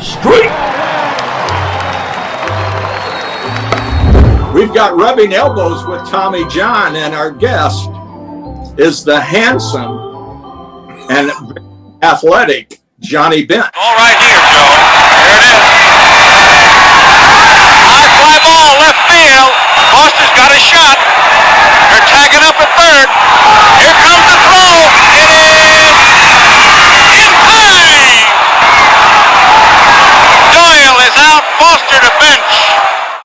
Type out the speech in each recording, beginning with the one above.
Street. We've got rubbing elbows with Tommy John, and our guest is the handsome and athletic Johnny Bench. All right here, Joe. There it is. High fly ball, left field. Foster's got a shot. They're tagging up at third. Here comes the throw. It is in time. Doyle is out. Foster to bench.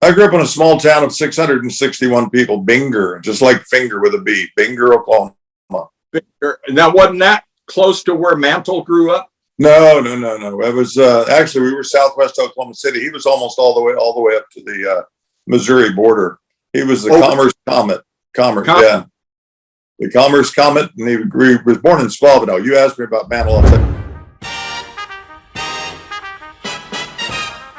I grew up in a small town of 661 people, Binger, just like finger with a B, Binger, Oklahoma. Now, wasn't that close to where Mantle grew up? No. It was actually we were southwest Oklahoma City. He was almost all the way up to the Missouri border. He was the Commerce Comet. Yeah, the Commerce Comet, and he was born in Spavano. You asked me about Mantle. I'll say.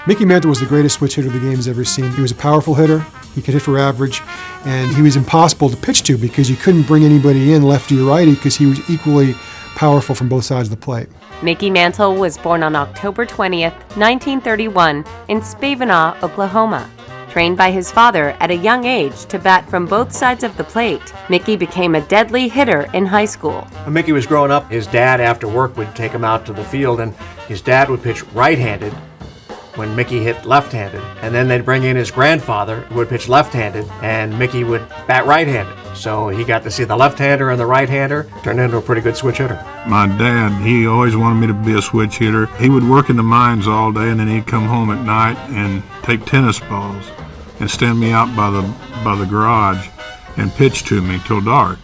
Mickey Mantle was the greatest switch hitter the game's ever seen. He was a powerful hitter. He could hit for average, and he was impossible to pitch to because you couldn't bring anybody in, lefty or righty, because he was equally powerful from both sides of the plate. Mickey Mantle was born on October 20th, 1931, in Spavanaugh, Oklahoma. Trained by his father at a young age to bat from both sides of the plate, Mickey became a deadly hitter in high school. When Mickey was growing up, his dad after work would take him out to the field, and his dad would pitch right-handed when Mickey hit left-handed. And then they'd bring in his grandfather, who would pitch left-handed, and Mickey would bat right-handed. So he got to see the left-hander and the right-hander, turned into a pretty good switch hitter. My dad, he always wanted me to be a switch hitter. He would work in the mines all day, and then he'd come home at night and take tennis balls and stand me out by the garage and pitch to me till dark.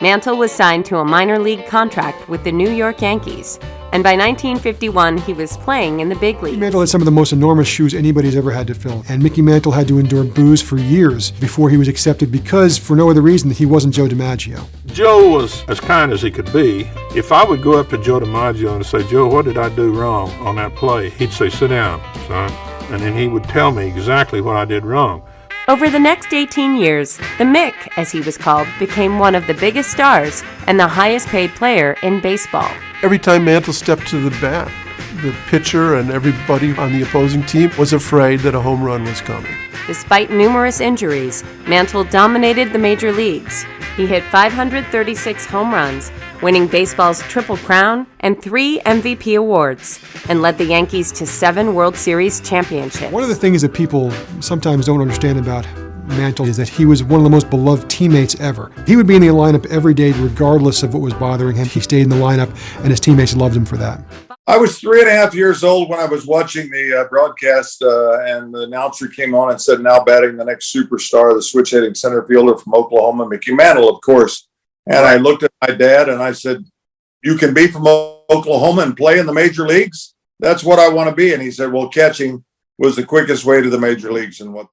Mantle was signed to a minor league contract with the New York Yankees, and by 1951 he was playing in the big leagues. Mantle had some of the most enormous shoes anybody's ever had to fill, and Mickey Mantle had to endure boos for years before he was accepted because, for no other reason, that he wasn't Joe DiMaggio. Joe was as kind as he could be. If I would go up to Joe DiMaggio and say, "Joe, what did I do wrong on that play?" He'd say, "Sit down, son." And then he would tell me exactly what I did wrong. Over the next 18 years, the Mick, as he was called, became one of the biggest stars and the highest paid player in baseball. Every time Mantle stepped to the bat, the pitcher and everybody on the opposing team was afraid that a home run was coming. Despite numerous injuries, Mantle dominated the major leagues. He hit 536 home runs, winning baseball's Triple Crown and 3 MVP awards, and led the Yankees to 7 World Series championships. One of the things that people sometimes don't understand about Mantle is that he was one of the most beloved teammates ever. He would be in the lineup every day regardless of what was bothering him. He stayed in the lineup, and his teammates loved him for that. I was 3.5 years old when I was watching the broadcast, and the announcer came on and said, "Now batting the next superstar, the switch-hitting center fielder from Oklahoma, Mickey Mantle, of course." And I looked at my dad and I said, "You can be from Oklahoma and play in the major leagues? That's what I want to be." And he said, "Well, catching was the quickest way to the major leagues." And what